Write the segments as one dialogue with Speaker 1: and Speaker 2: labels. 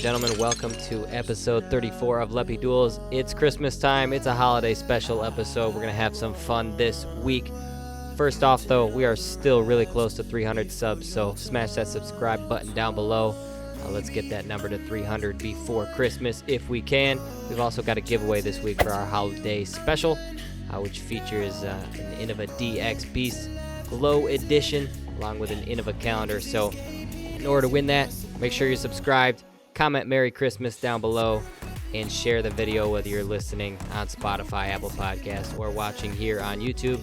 Speaker 1: gentlemen, welcome to episode 34 of Leppy Duels. It's Christmas time. It's a holiday special episode. We're going to have some fun this week. First off, though, we are still really close to 300 subs, so smash that subscribe button down below. Let's get that number to 300 before Christmas if we can. We've also got a giveaway this week for our holiday special, which features an Innova DX Beast Glow Edition along with an Innova calendar. So in order to win that, make sure you're subscribed, comment Merry Christmas down below, and share the video whether you're listening on Spotify, Apple Podcasts, or watching here on YouTube.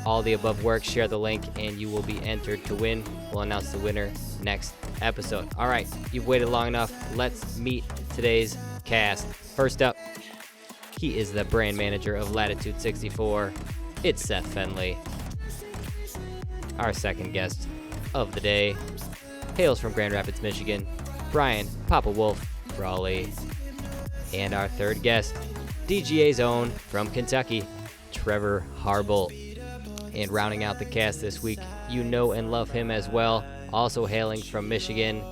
Speaker 1: All the above works. Share the link, and you will be entered to win. We'll announce the winner next episode. All right, you've waited long enough. Let's meet today's cast. First up, he is the brand manager of Latitude 64. It's Seth Fenley. Our second guest of the day hails from Grand Rapids, Michigan, Brian Papa Wolf Raleigh. And our third guest, DGA's own from Kentucky, Trevor Harble. And rounding out the cast this week, you know and love him as well, also hailing from Michigan,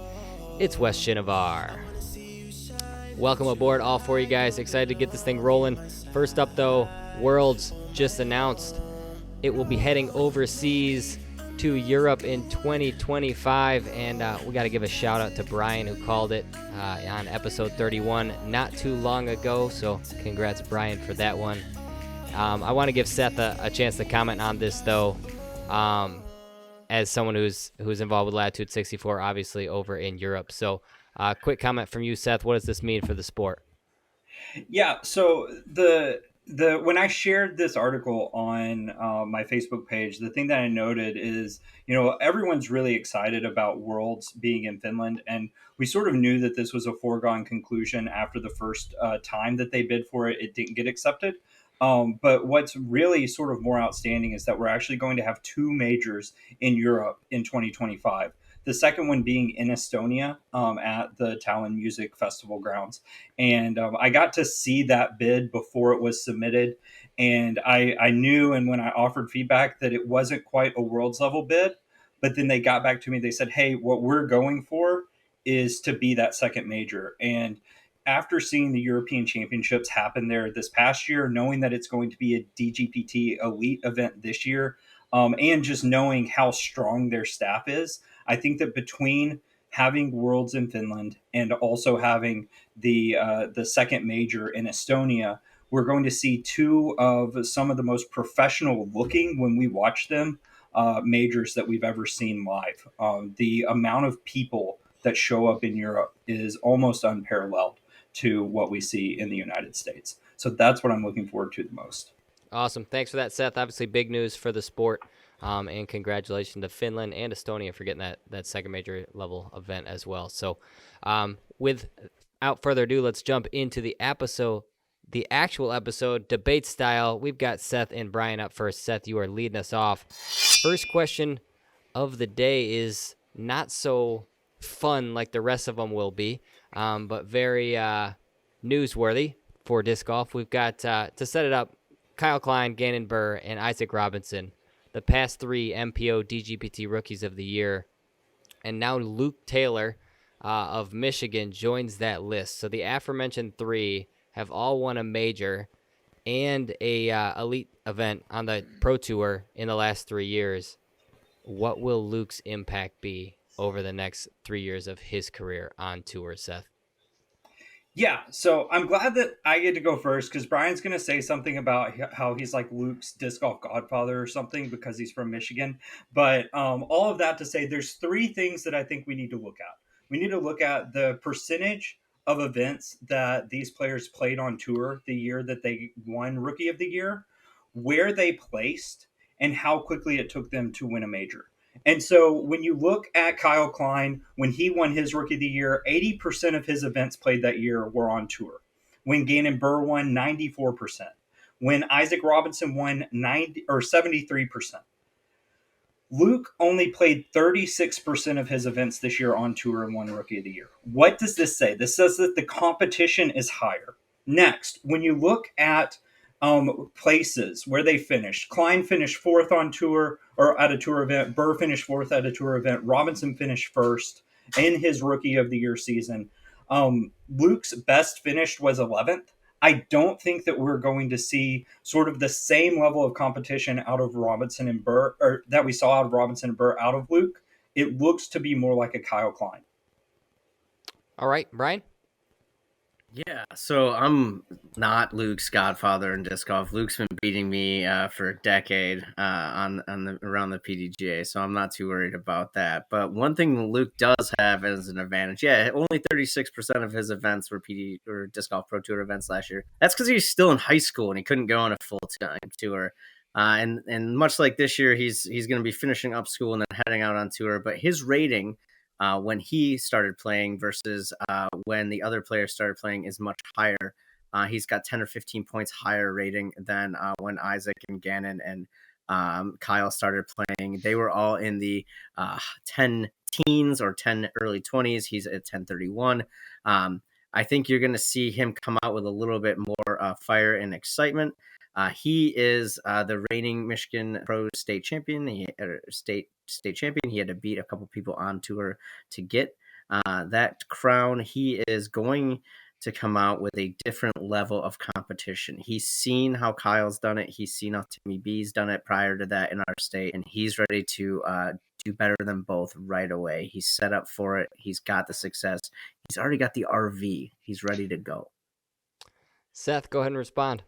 Speaker 1: it's Wes Shinovar. Welcome aboard, all four of you guys. Excited to get this thing rolling. First up, though, Worlds just announced it will be heading overseas to Europe in 2025, and we got to give a shout out to Brian, who called it on episode 31 not too long ago, so congrats, Brian, for that one. I want to give Seth a chance to comment on this, though, as someone who's involved with Latitude 64, obviously over in Europe. So quick comment from you, Seth. What does this mean for the sport?
Speaker 2: Yeah, so the when I shared this article on my Facebook page, the thing that I noted is, everyone's really excited about Worlds being in Finland, and we sort of knew that this was a foregone conclusion after the first time that they bid for it. It didn't get accepted. But what's really sort of more outstanding is that we're actually going to have two majors in Europe in 2025. The second one being in Estonia at the Tallinn Music Festival grounds. And I got to see that bid before it was submitted. And I knew, and when I offered feedback, that it wasn't quite a world's level bid. But then they got back to me. They said, hey, what we're going for is to be that second major. And after seeing the European Championships happen there this past year, knowing that it's going to be a DGPT elite event this year, and just knowing how strong their staff is, I think that between having Worlds in Finland and also having the second major in Estonia, we're going to see two of some of the most professional looking, when we watch them, majors that we've ever seen live. The amount of people that show up in Europe is almost unparalleled to what we see in the United States. So that's what I'm looking forward to the most.
Speaker 1: Awesome. Thanks for that, Seth. Obviously, big news for the sport. And congratulations to Finland and Estonia for getting that second major level event as well. So without further ado, let's jump into the actual episode, debate style. We've got Seth and Brian up first. Seth, you are leading us off. First question of the day is not so fun like the rest of them will be, but very newsworthy for disc golf. We've got, to set it up, Kyle Klein, Gannon Buhr, and Isaac Robinson, the past three MPO DGPT Rookies of the Year. And now Luke Taylor of Michigan joins that list. So the aforementioned three have all won a major and a elite event on the Pro Tour in the last 3 years. What will Luke's impact be over the next 3 years of his career on tour, Seth?
Speaker 2: Yeah, so I'm glad that I get to go first, because Brian's going to say something about how he's like Luke's disc golf godfather or something because he's from Michigan. But all of that to say, there's three things that I think we need to look at. We need to look at the percentage of events that these players played on tour the year that they won Rookie of the Year, where they placed, and how quickly it took them to win a major. And so when you look at Kyle Klein, when he won his Rookie of the Year, 80% of his events played that year were on tour. When Gannon Buhr won, 94%. When Isaac Robinson won, 73%. Luke only played 36% of his events this year on tour and won Rookie of the Year. What does this say? This says that the competition is higher. Next, when you look at places where they finished, Klein finished fourth on tour or at a tour event. Buhr finished fourth at a tour event. Robinson finished first in his Rookie of the Year season. Luke's best finished was 11th. I don't think that we're going to see sort of the same level of competition out of Robinson and Burr, or that we saw out of Robinson and Burr out of Luke. It looks to be more like a Kyle Klein.
Speaker 1: All right, Brian.
Speaker 3: Yeah, so I'm not Luke's godfather in disc golf. Luke's been beating me for a decade on the around the PDGA, so I'm not too worried about that. But one thing Luke does have as an advantage, yeah, only 36% of his events were PD or disc golf pro tour events last year. That's because he's still in high school and he couldn't go on a full time tour. And much like this year, he's going to be finishing up school and then heading out on tour. But his rating when he started playing versus when the other players started playing is much higher. He's got 10 or 15 points higher rating than when Isaac and Gannon and Kyle started playing. They were all in the 10 teens or 10 early 20s. He's at 1031. I think you're going to see him come out with a little bit more fire and excitement. He is the reigning Michigan Pro State champion. State champion. He had to beat a couple people on tour to get that crown. He is going to come out with a different level of competition. He's seen how Kyle's done it. He's seen how Timmy B's done it prior to that in our state, and he's ready to do better than both right away. He's set up for it. He's got the success. He's already got the RV. He's ready to go.
Speaker 1: Seth, go ahead and respond.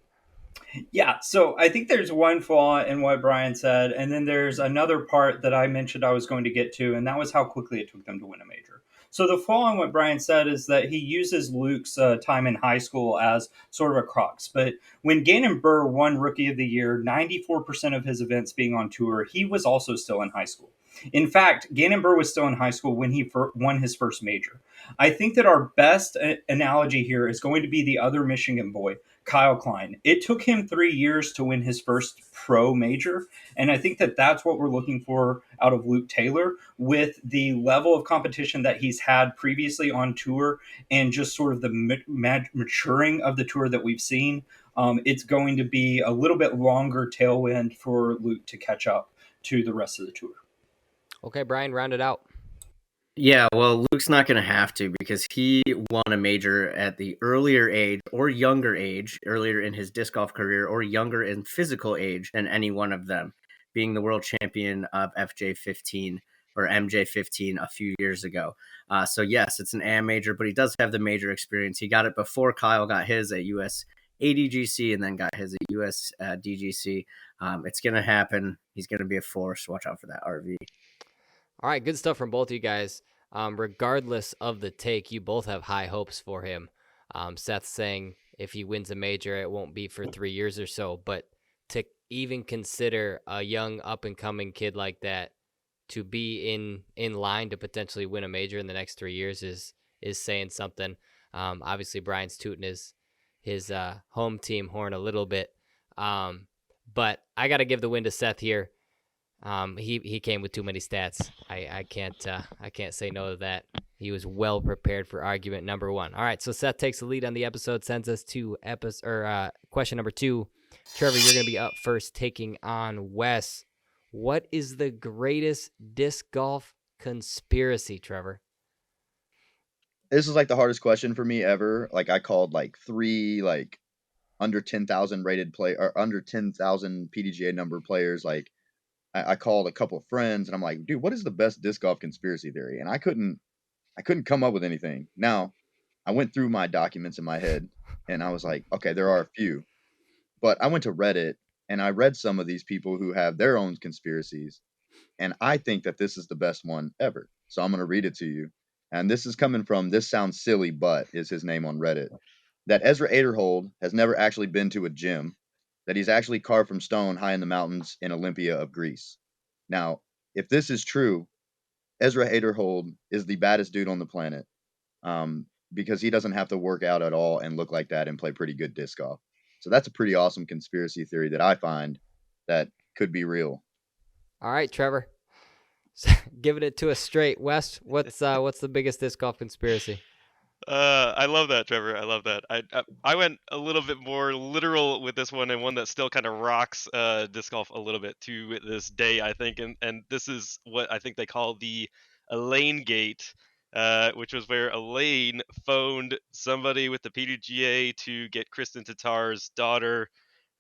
Speaker 2: Yeah, so I think there's one flaw in what Brian said, and then there's another part that I mentioned I was going to get to, and that was how quickly it took them to win a major. So the flaw in what Brian said is that he uses Luke's time in high school as sort of a crux. But when Gannon Burr won Rookie of the Year, 94% of his events being on tour, he was also still in high school. In fact, Gannon Burr was still in high school when he won his first major. I think that our best analogy here is going to be the other Michigan boy, Kyle Klein. It took him 3 years to win his first pro major. And I think that that's what we're looking for out of Luke Taylor with the level of competition that he's had previously on tour and just sort of the maturing of the tour that we've seen. It's going to be a little bit longer tailwind for Luke to catch up to the rest of the tour.
Speaker 1: Okay, Brian, round it out.
Speaker 3: Yeah, well, Luke's not going to have to because he won a major at the earlier age or younger age, earlier in his disc golf career or younger in physical age than any one of them, being the world champion of FJ15 or MJ15 a few years ago. So, yes, it's an AM major, but he does have the major experience. He got it before Kyle got his at US ADGC and then got his at US DGC. It's going to happen. He's going to be a force. Watch out for that RV.
Speaker 1: All right, good stuff from both of you guys. Regardless of the take, you both have high hopes for him. Seth's saying if he wins a major, it won't be for 3 years or so. But to even consider a young up and coming kid like that to be in line to potentially win a major in the next 3 years is saying something. Obviously, Brian's tooting his home team horn a little bit. But I got to give the win to Seth here. He came with too many stats. I can't say no to that. He was well prepared for argument number one. All right, so Seth takes the lead on the episode, sends us to question number 2. Trevor, you're gonna be up first, taking on Wes. What is the greatest disc golf conspiracy, Trevor?
Speaker 4: This is like the hardest question for me ever. Like I called like 3 like under 10,000 rated play or under 10,000 PDGA number players. Like I called a couple of friends and I'm like, dude, what is the best disc golf conspiracy theory? And I couldn't come up with anything. Now I went through my documents in my head and I was like, okay, there are a few, but I went to Reddit and I read some of these people who have their own conspiracies. And I think that this is the best one ever. So I'm going to read it to you. And this is coming from This Sounds Silly, But is his name on Reddit. That Ezra Aderhold has never actually been to a gym, that he's actually carved from stone high in the mountains in Olympia of Greece. Now, if this is true, Ezra Aderhold is the baddest dude on the planet because he doesn't have to work out at all and look like that and play pretty good disc golf. So that's a pretty awesome conspiracy theory that I find that could be real.
Speaker 1: All right, Trevor, giving it to us straight. Wes, what's the biggest disc golf conspiracy?
Speaker 5: I love that, Trevor. I love that. I went a little bit more literal with this one, and one that still kind of rocks disc golf a little bit to this day, I think. And this is what I think they call the lane gate which was where Elaine phoned somebody with the PDGA to get Kristen Tatar's daughter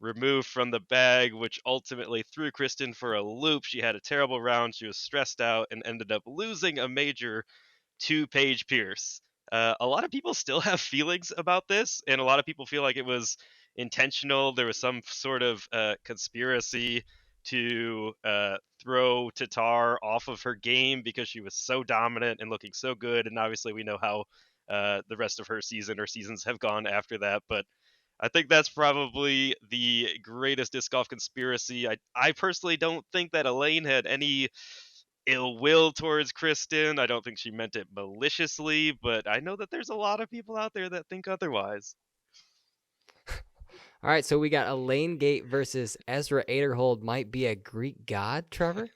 Speaker 5: removed from the bag, which ultimately threw Kristen for a loop. She had a terrible round. She was stressed out and ended up losing a major to Paige Pierce. A lot of people still have feelings about this, and a lot of people feel like it was intentional. There was some sort of conspiracy to throw Tatar off of her game because she was so dominant and looking so good. And obviously, we know how the rest of her season or seasons have gone after that. But I think that's probably the greatest disc golf conspiracy. I personally don't think that Elaine had any ill will towards Kristen. I don't think she meant it maliciously, but I know that there's a lot of people out there that think otherwise.
Speaker 1: All right, so we got Elaine Gate versus Ezra Aderhold might be a Greek god, Trevor?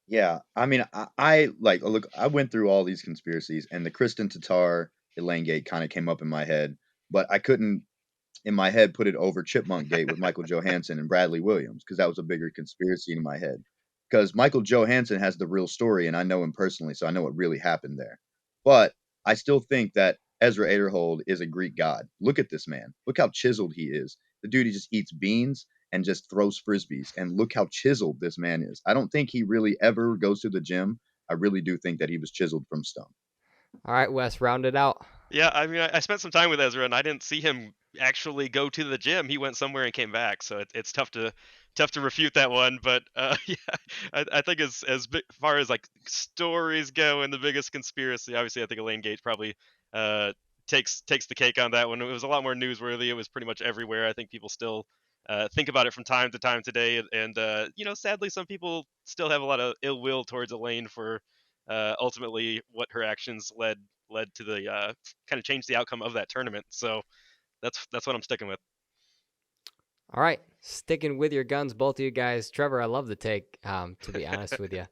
Speaker 4: Yeah, I mean, I like look. I went through all these conspiracies, and the Kristen Tatar Elaine Gate kind of came up in my head, but I couldn't in my head put it over Chipmunk Gate with Michael Johansson and Bradley Williams because that was a bigger conspiracy in my head. Because Michael Johansson has the real story, and I know him personally, so I know what really happened there. But I still think that Ezra Aderhold is a Greek god. Look at this man. Look how chiseled he is. The dude, he just eats beans and just throws frisbees. And look how chiseled this man is. I don't think he really ever goes to the gym. I really do think that he was chiseled from stone.
Speaker 1: All right, Wes, round it out.
Speaker 5: Yeah, I mean, I spent some time with Ezra, and I didn't see him actually go to the gym. He went somewhere and came back, so it's tough to refute that one. But yeah, I think as far as like stories go, and the biggest conspiracy, obviously, I think Elaine Gates probably uh, takes the cake on that one. It was a lot more newsworthy. It was pretty much everywhere. I think people still think about it from time to time today, and sadly, some people still have a lot of ill will towards Elaine for ultimately what her actions led to the kind of change the outcome of that tournament. So that's what I'm sticking with.
Speaker 1: All right, sticking with your guns, both of you guys. Trevor, I love the take, to be honest with you.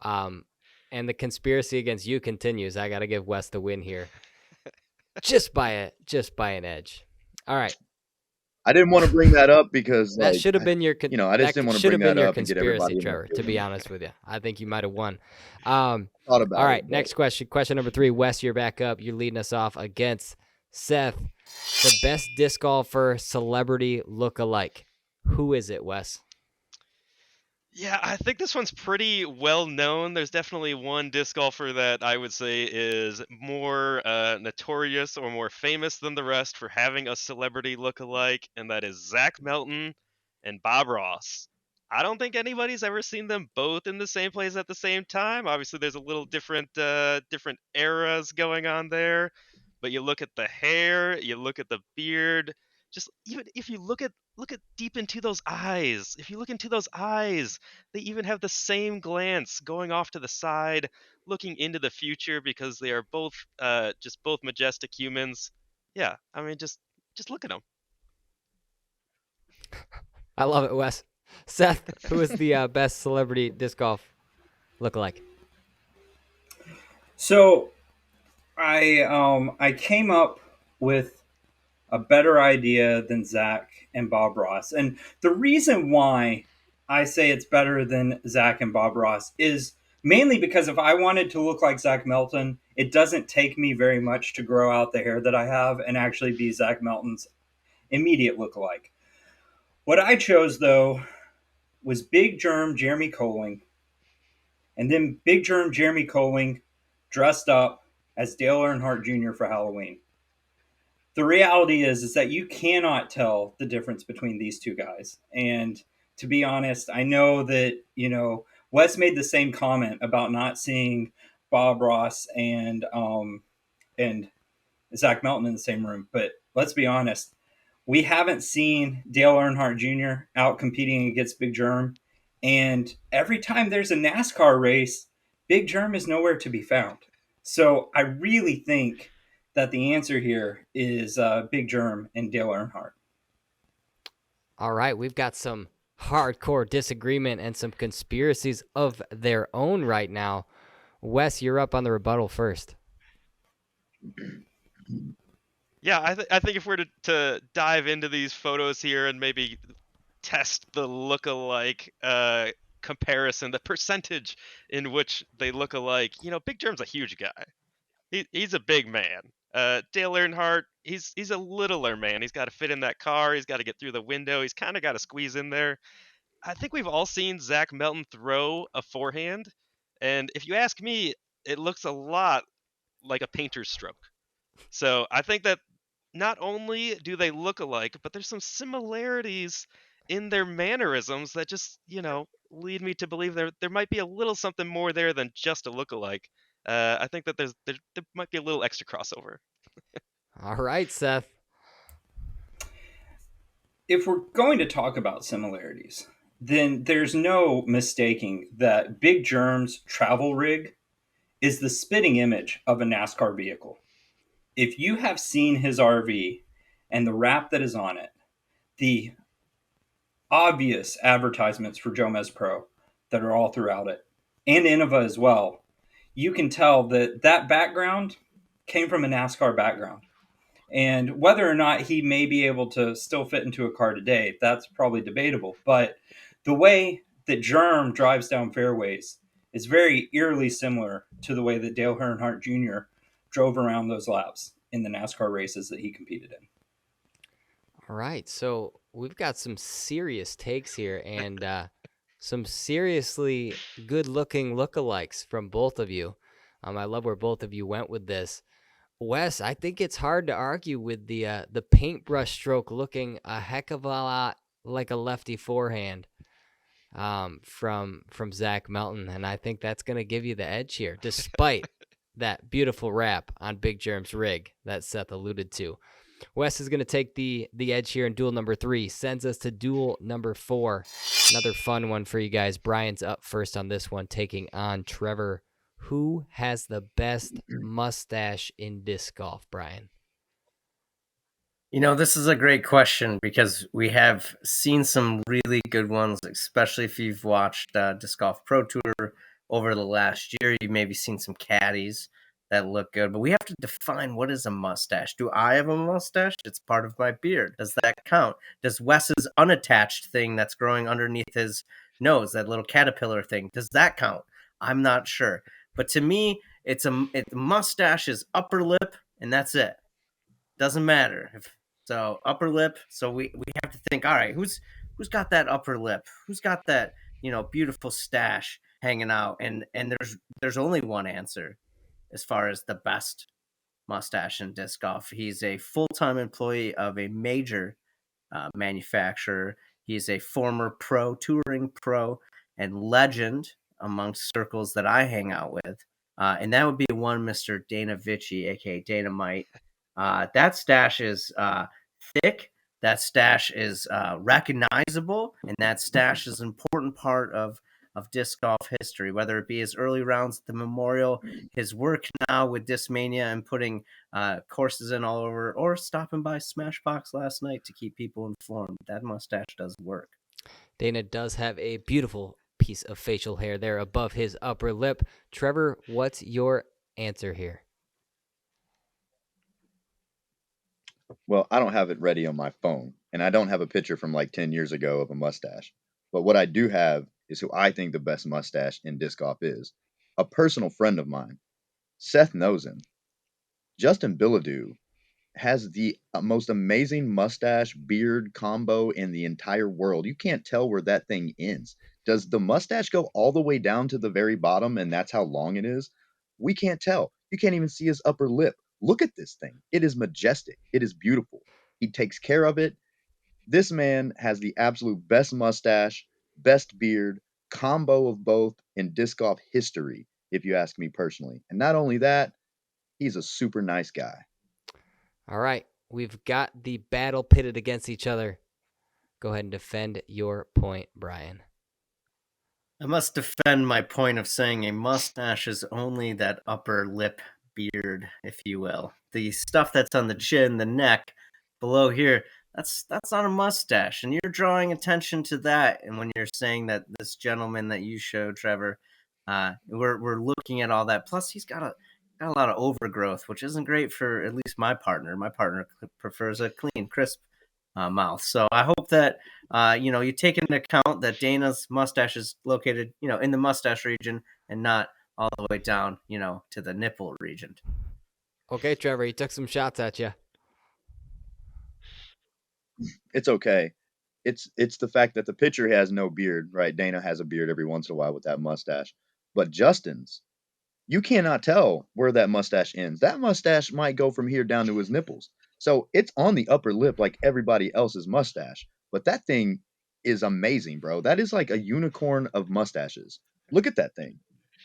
Speaker 1: And the conspiracy against you continues. I got to give Wes the win here. just by an edge. All right.
Speaker 4: I didn't want to bring that up because,
Speaker 1: That
Speaker 4: like,
Speaker 1: should have been your
Speaker 4: I just didn't want to bring that up and get
Speaker 1: conspiracy,
Speaker 4: everybody in
Speaker 1: Trevor, to be honest with you. I think you might have won.
Speaker 4: thought about
Speaker 1: all right,
Speaker 4: it,
Speaker 1: next question. Question number 3. Wes, you're back up. You're leading us off against Seth. The best disc golfer celebrity look-alike. Who is it, Wes?
Speaker 5: Yeah, I think this one's pretty well known. There's definitely one disc golfer that I would say is more notorious or more famous than the rest for having a celebrity look-alike, and that is Zach Melton and Bob Ross. I don't think anybody's ever seen them both in the same place at the same time. Obviously, there's a little different eras going on there, but you look at the hair, you look at the beard, just even if you look at deep into those eyes. If you look into those eyes, they even have the same glance going off to the side, looking into the future because they are both just both majestic humans. Yeah, I mean just look at them.
Speaker 1: I love it, Wes. Seth, who is the best celebrity disc golf look-alike?
Speaker 2: So I came up with a better idea than Zach and Bob Ross. And the reason why I say it's better than Zach and Bob Ross is mainly because if I wanted to look like Zach Melton, it doesn't take me very much to grow out the hair that I have and actually be Zach Melton's immediate lookalike. What I chose, though, was Big Germ Jeremy Colling, and then Big Germ Jeremy Colling dressed up as Dale Earnhardt Jr. for Halloween. The reality is that you cannot tell the difference between these two guys. And to be honest, I know that, Wes made the same comment about not seeing Bob Ross and Zach Melton in the same room. But let's be honest, we haven't seen Dale Earnhardt Jr. out competing against Big Germ. And every time there's a NASCAR race, Big Germ is nowhere to be found. So I really think that the answer here is Big Germ and Dale Earnhardt.
Speaker 1: All right, we've got some hardcore disagreement and some conspiracies of their own right now. Wes, you're up on the rebuttal first.
Speaker 5: Yeah, I think if we're to dive into these photos here and maybe test the look-alike comparison, the percentage in which they look alike. Big Germ's a huge guy. He's a big man. Dale Earnhardt, he's a littler man. He's got to fit in that car. He's got to get through the window. He's kind of got to squeeze in there. I think we've all seen Zach Melton throw a forehand, and if you ask me, it looks a lot like a painter's stroke. So I think that not only do they look alike, but there's some similarities in their mannerisms that just, lead me to believe there might be a little something more there than just a look-alike. I think that there might be a little extra crossover.
Speaker 1: All right, Seth.
Speaker 2: If we're going to talk about similarities, then there's no mistaking that Big Germ's travel rig is the spitting image of a NASCAR vehicle. If you have seen his RV and the wrap that is on it, the obvious advertisements for Jomez Pro that are all throughout it, and Innova as well, you can tell that that background came from a NASCAR background. And whether or not he may be able to still fit into a car today, that's probably debatable. But the way that Germ drives down fairways is very eerily similar to the way that Dale Earnhardt Jr. drove around those laps in the NASCAR races that he competed in.
Speaker 1: All right, so we've got some serious takes here and some seriously good-looking lookalikes from both of you. I love where both of you went with this. Wes, I think it's hard to argue with the paintbrush stroke looking a heck of a lot like a lefty forehand from Zach Melton, and I think that's going to give you the edge here, despite that beautiful wrap on Big Germ's rig that Seth alluded to. Wes is going to take the edge here in duel number 3, sends us to duel number 4. Another fun one for you guys. Brian's up first on this one, taking on Trevor. Who has the best mustache in disc golf, Brian?
Speaker 3: This is a great question because we have seen some really good ones, especially if you've watched Disc Golf Pro Tour over the last year. You've maybe seen some caddies that look good, but we have to define what is a mustache. Do I have a mustache? It's part of my beard. Does that count? Does Wes's unattached thing that's growing underneath his nose, that little caterpillar thing, does that count? I'm not sure. But to me, mustache is upper lip, and that's it. Doesn't matter. So upper lip. So we have to think. All right, who's got that upper lip? Who's got that beautiful stash hanging out? And there's only one answer as far as the best mustache in disc golf. He's a full-time employee of a major manufacturer. He's a former touring pro, and legend amongst circles that I hang out with. And that would be one Mr. Dana Vici, aka Dynamite. That stash is thick. That stash is recognizable, and that stash is an important part of disc golf history, whether it be his early rounds at the Memorial, his work now with Discmania and putting courses in all over, or stopping by Smashbox last night to keep people informed. That mustache does work.
Speaker 1: Dana does have a beautiful piece of facial hair there above his upper lip. Trevor, what's your answer here?
Speaker 4: Well, I don't have it ready on my phone, and I don't have a picture from like 10 years ago of a mustache. But what I do have is who I think the best mustache in disc golf is. A personal friend of mine. Seth knows him. Justin Bilodeau has the most amazing mustache beard combo in the entire world. You can't tell where that thing ends. Does the mustache go all the way down to the very bottom and that's how long it is? We can't tell. You can't even see his upper lip. Look at this thing. It is majestic. It is beautiful. He takes care of it. This man has the absolute best mustache, best beard, combo of both in disc golf history, if you ask me personally. And not only that, he's a super nice guy.
Speaker 1: All right, we've got the battle pitted against each other. Go ahead and defend your point, Brian.
Speaker 3: I must defend my point of saying a mustache is only that upper lip beard, if you will. The stuff that's on the chin, the neck, below here, that's not a mustache. And you're drawing attention to that. And when you're saying that this gentleman that you showed, Trevor, we're looking at all that. Plus, he's got a lot of overgrowth, which isn't great for at least my partner. My partner prefers a clean, crisp mouth. So I hope that you take into account that Dana's mustache is located, in the mustache region and not all the way down, to the nipple region.
Speaker 1: Okay, Trevor, he took some shots at you.
Speaker 4: It's okay. It's the fact that the pitcher has no beard, right? Dana has a beard every once in a while with that mustache, but Justin's, you cannot tell where that mustache ends. That mustache might go from here down to his nipples. So it's on the upper lip like everybody else's mustache. But that thing is amazing, bro. That is like a unicorn of mustaches. Look at that thing.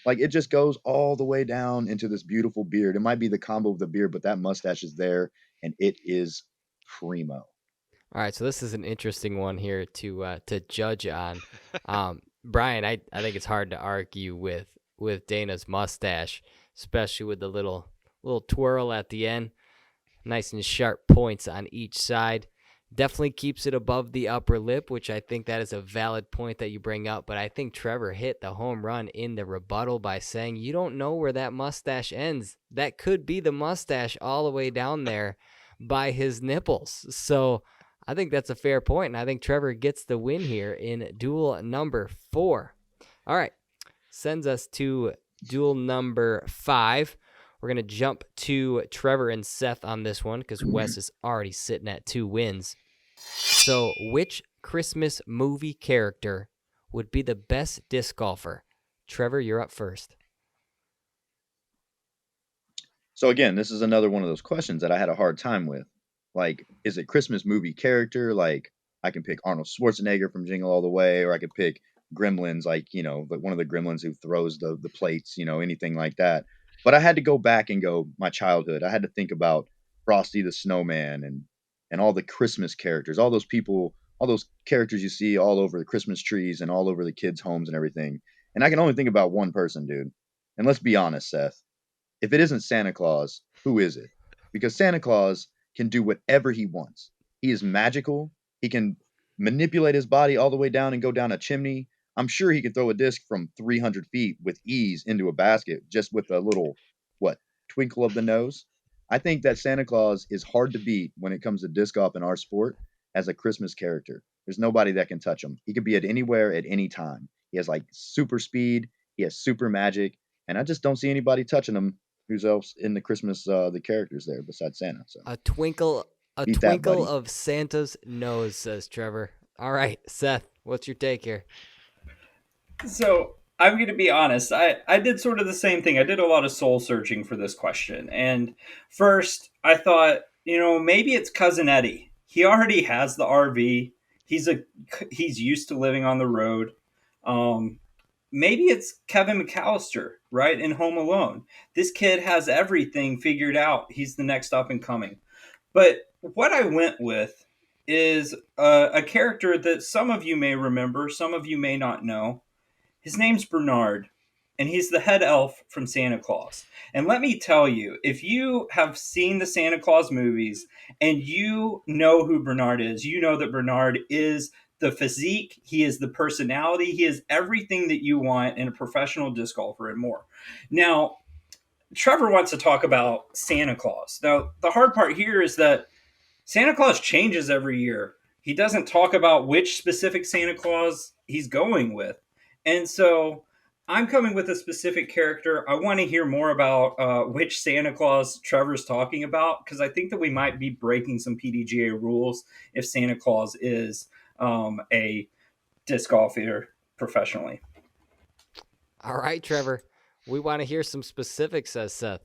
Speaker 4: Like it just goes all the way down into this beautiful beard. It might be the combo of the beard, but that mustache is there and it is primo.
Speaker 1: All right, so this is an interesting one here to judge on. Brian, I think it's hard to argue with Dana's mustache, especially with the little twirl at the end, nice and sharp points on each side. Definitely keeps it above the upper lip, which I think that is a valid point that you bring up. But I think Trevor hit the home run in the rebuttal by saying you don't know where that mustache ends. That could be the mustache all the way down there by his nipples. So I think that's a fair point, and I think Trevor gets the win here in duel number 4. All right, sends us to duel number 5. We're going to jump to Trevor and Seth on this one because Wes is already sitting at 2 wins. So which Christmas movie character would be the best disc golfer? Trevor, you're up first.
Speaker 4: So again, this is another one of those questions that I had a hard time with. Like, is it Christmas movie character? Like, I can pick Arnold Schwarzenegger from Jingle All the Way, or I could pick Gremlins, like like one of the Gremlins who throws the plates, anything like that. But I had to go back and go my childhood. I had to think about Frosty the Snowman and all the Christmas characters, all those people, all those characters you see all over the Christmas trees and all over the kids' homes and everything. And I can only think about one person, dude. And let's be honest, Seth, if it isn't Santa Claus, who is it? Because Santa Claus can do whatever he wants. He is magical. He can manipulate his body all the way down and go down a chimney. I'm sure he could throw a disc from 300 feet with ease into a basket just with a little, what, twinkle of the nose. I think that Santa Claus is hard to beat when it comes to disc golf in our sport as a Christmas character. There's nobody that can touch him. He could be at anywhere at any time. He has like super speed. He has super magic. And I just don't see anybody touching him who's else in the Christmas the characters there besides Santa. So
Speaker 1: A twinkle
Speaker 4: beat that, buddy.
Speaker 1: of Santa's nose, says Trevor. All right, Seth, what's your take here?
Speaker 2: So I'm going to be honest. I did sort of the same thing. I did a lot of soul searching for this question. And first, I thought, maybe it's Cousin Eddie. He already has the RV. He's used to living on the road. Maybe it's Kevin McAllister, right, in Home Alone. This kid has everything figured out. He's the next up and coming. But what I went with is a character that some of you may remember, some of you may not know. His name's Bernard, and he's the head elf from Santa Claus. And let me tell you, if you have seen the Santa Claus movies and you know who Bernard is, you know that Bernard is the physique, he is the personality, he is everything that you want in a professional disc golfer and more. Now, Trevor wants to talk about Santa Claus. Now, the hard part here is that Santa Claus changes every year. He doesn't talk about which specific Santa Claus he's going with. And so I'm coming with a specific character. I want to hear more about which Santa Claus Trevor's talking about, because I think that we might be breaking some PDGA rules if Santa Claus is a disc golfer professionally.
Speaker 1: All right, Trevor, we want to hear some specifics, says Seth.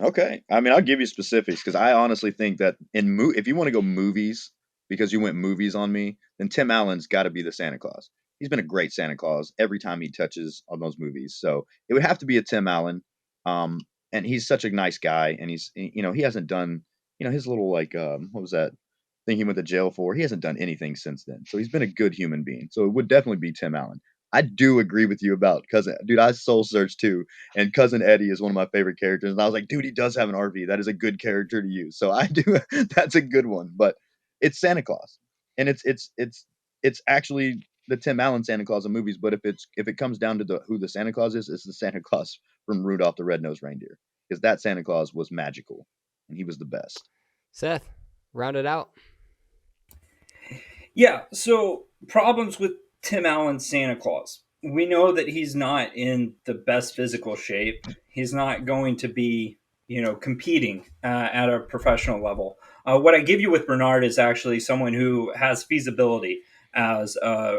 Speaker 4: Okay, I mean I'll give you specifics because I honestly think that if you want to go movies because you went movies on me, then Tim Allen's got to be the Santa Claus. He's been a great Santa Claus every time he touches on those movies, so it would have to be a Tim Allen. And he's such a nice guy, and he hasn't done his little like what was that thing he went to jail for? He hasn't done anything since then, so he's been a good human being. So it would definitely be Tim Allen. I do agree with you about cousin, dude. I soul searched too, and cousin Eddie is one of my favorite characters. And I was like, dude, he does have an RV. That is a good character to use. So I do. That's a good one. But it's Santa Claus, and it's actually the Tim Allen Santa Claus in movies. But if it comes down to who the Santa Claus is, it's the Santa Claus from Rudolph the Red-Nosed Reindeer, because that Santa Claus was magical, and he was the best.
Speaker 1: Seth, round it out.
Speaker 2: Yeah, so problems with Tim Allen's Santa Claus. We know that he's not in the best physical shape. He's not going to be, competing at a professional level. What I give you with Bernard is actually someone who has feasibility as a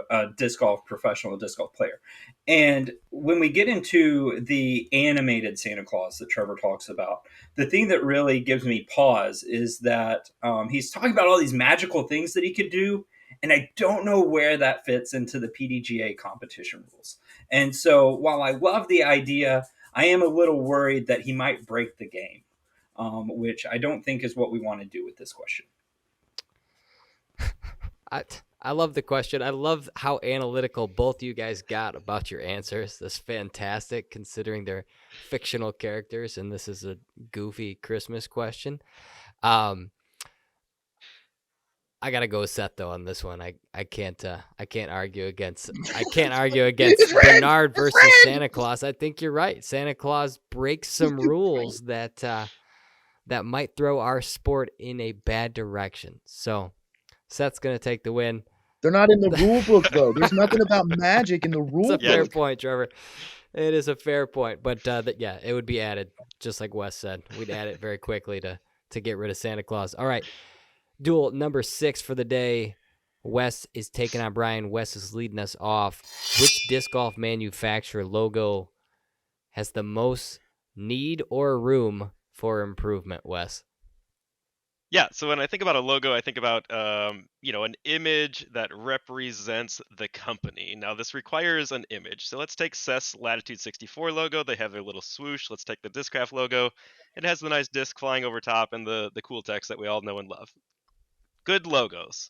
Speaker 2: professional disc golf player. And when we get into the animated Santa Claus that Trevor talks about, the thing that really gives me pause is that he's talking about all these magical things that he could do, and I don't know where that fits into the PDGA competition rules. And so while I love the idea, I am a little worried that he might break the game, which I don't think is what we want to do with this question.
Speaker 1: I love the question. I love how analytical both you guys got about your answers. That's fantastic considering they're fictional characters and this is a goofy Christmas question. I gotta go with Seth though on this one. I can't argue against Bernard versus Santa Claus. I think you're right. Santa Claus breaks some rules that that might throw our sport in a bad direction. So Seth's gonna take the win.
Speaker 4: They're not in the rule book though. There's nothing about magic in the
Speaker 1: It's
Speaker 4: rule
Speaker 1: a fair
Speaker 4: book.
Speaker 1: point, Trevor. It is a fair point, but yeah, it would be added just like Wes said. We'd add it very quickly to get rid of Santa Claus. All right. Duel number 6 for the day. Wes is taking on Brian. Wes is leading us off. Which disc golf manufacturer logo has the most need or room for improvement, Wes?
Speaker 5: Yeah, so when I think about a logo, I think about an image that represents the company. Now this requires an image. So let's take CES Latitude 64 logo. They have their little swoosh. Let's take the Discraft logo. It has the nice disc flying over top and the cool text that we all know and love. Good logos.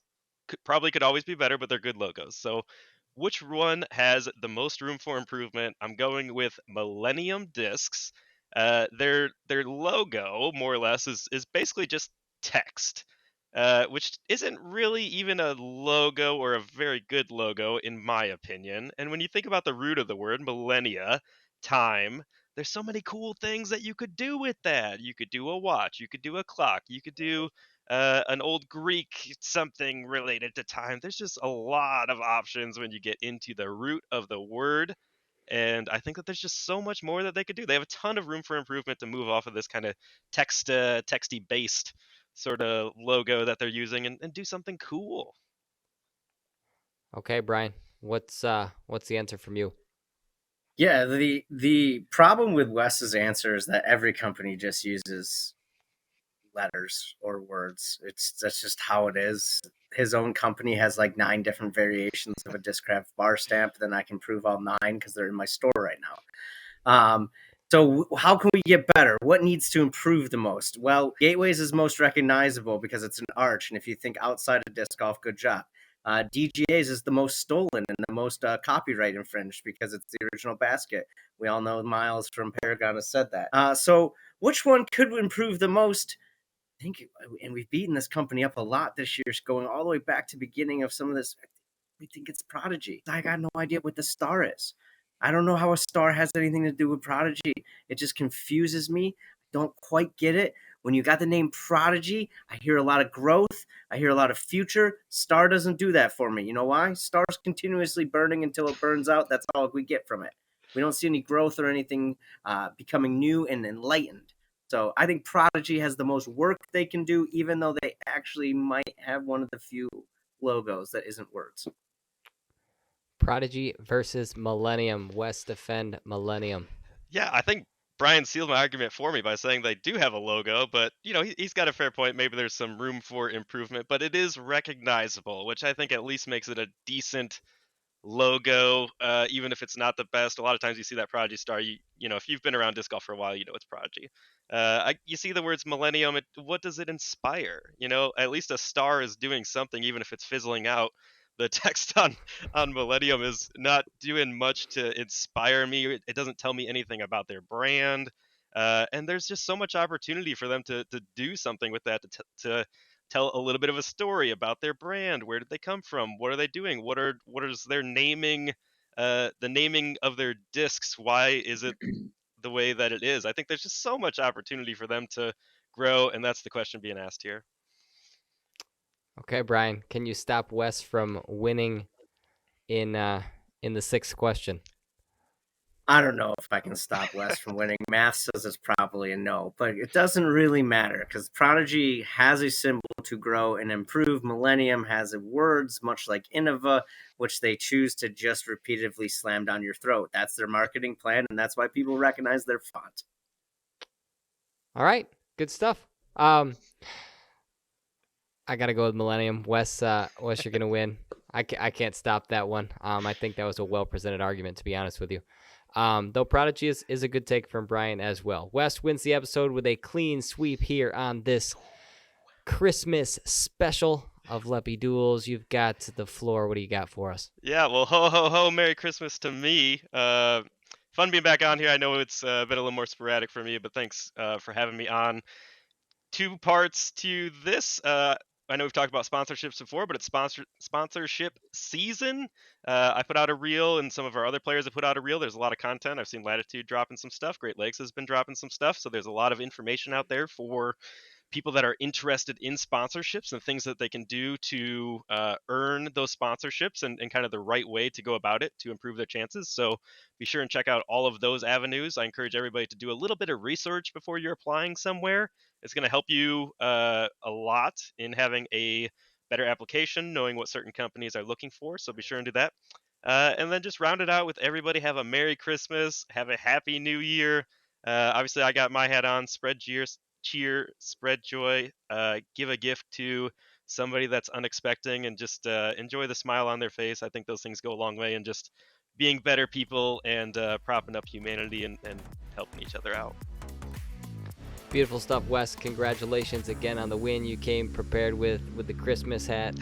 Speaker 5: Probably could always be better, but they're good logos. So which one has the most room for improvement? I'm going with Millennium Discs. Their logo, more or less, is basically just text, which isn't really even a logo or a very good logo, in my opinion. And when you think about the root of the word, millennia, time, there's so many cool things that you could do with that. You could do a watch, you could do a clock, you could do an old Greek something related to time. There's just a lot of options when you get into the root of the word. And I think that there's just so much more that they could do. They have a ton of room for improvement to move off of this kind of texty based sort of logo that they're using and do something cool.
Speaker 1: Okay, Brian. What's the answer from you?
Speaker 3: Yeah, the problem with Wes's answer is that every company just uses letters or words. That's just how it is. His own company has like 9 different variations of a Discraft bar stamp. Then I can prove all 9 because they're in my store right now. So how can we get better? What needs to improve the most? Well, Gateways is most recognizable because it's an arch, and if you think outside of disc golf, good job. DGA's is the most stolen and the most copyright infringed because it's the original basket. We all know Miles from Paragon has said that. So which one could improve the most? I think, and we've beaten this company up a lot this year, going all the way back to beginning of some of this. We think it's Prodigy. I got no idea what the star is. I don't know how a star has anything to do with Prodigy. It just confuses me. I don't quite get it. When you got the name Prodigy, I hear a lot of growth. I hear a lot of future. Star doesn't do that for me. You know why? Star's continuously burning until it burns out. That's all we get from it. We don't see any growth or anything becoming new and enlightened. So I think Prodigy has the most work they can do, even though they actually might have one of the few logos that isn't words.
Speaker 1: Prodigy versus Millennium. Wes defend Millennium.
Speaker 5: Yeah, I think Brian sealed my argument for me by saying they do have a logo, but he's got a fair point. Maybe there's some room for improvement, but it is recognizable, which I think at least makes it a decent logo, even if it's not the best. A lot of times you see that Prodigy star. If you've been around disc golf for a while, you know it's Prodigy. You see the words Millennium. What does it inspire? At least a star is doing something, even if it's fizzling out. The text on Millennium is not doing much to inspire me. It doesn't tell me anything about their brand. And there's just so much opportunity for them to do something with that, to tell a little bit of a story about their brand. Where did they come from? What are they doing? What is their naming? The naming of their discs. Why is it the way that it is? I think there's just so much opportunity for them to grow, and that's the question being asked here.
Speaker 1: Okay, Brian, can you stop Wes from winning in the 6th question?
Speaker 3: I don't know if I can stop Wes from winning. Math says it's probably a no, but it doesn't really matter because Prodigy has a symbol to grow and improve. Millennium has words, much like Innova, which they choose to just repeatedly slam down your throat. That's their marketing plan, and that's why people recognize their font.
Speaker 1: All right, good stuff. I gotta go with Millennium. Wes, you're gonna win. I can't stop that one. I think that was a well presented argument, to be honest with you. Though Prodigy is a good take from Brian as well. Wes wins the episode with a clean sweep here on this Christmas special of Leppy Duels. You've got the floor. What do you got for us?
Speaker 5: Yeah, well, ho ho ho, Merry Christmas to me. Fun being back on here. I know it's been a little more sporadic for me, but thanks for having me on. 2 parts to this. I know we've talked about sponsorships before, but it's sponsorship season. I put out a reel, and some of our other players have put out a reel. There's a lot of content. I've seen Latitude dropping some stuff. Great Lakes has been dropping some stuff. So there's a lot of information out there for people that are interested in sponsorships and things that they can do to earn those sponsorships and kind of the right way to go about it to improve their chances. So be sure and check out all of those avenues. I encourage everybody to do a little bit of research before you're applying somewhere. It's going to help you a lot in having a better application, knowing what certain companies are looking for. So be sure and do that. And then just round it out with everybody have a Merry Christmas, have a Happy New Year. Obviously, I got my hat on, spread cheer, spread joy, give a gift to somebody that's unexpected, and just enjoy the smile on their face. I think those things go a long way in just being better people and propping up humanity and helping each other out.
Speaker 1: Beautiful stuff, Wes. Congratulations again on the win. You came prepared with the Christmas hat,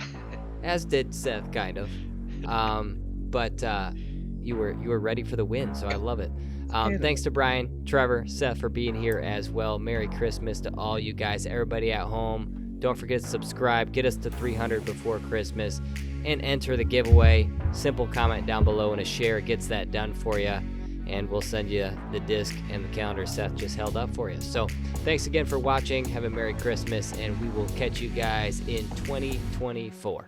Speaker 1: as did Seth, kind of. But you were ready for the win, so I love it. Thanks to Brian, Trevor, Seth for being here as well. Merry Christmas to all you guys, everybody at home. Don't forget to subscribe. Get us to 300 before Christmas and enter the giveaway. Simple comment down below and a share gets that done for you. And we'll send you the disc and the calendar Seth just held up for you. So thanks again for watching. Have a Merry Christmas, and we will catch you guys in 2024.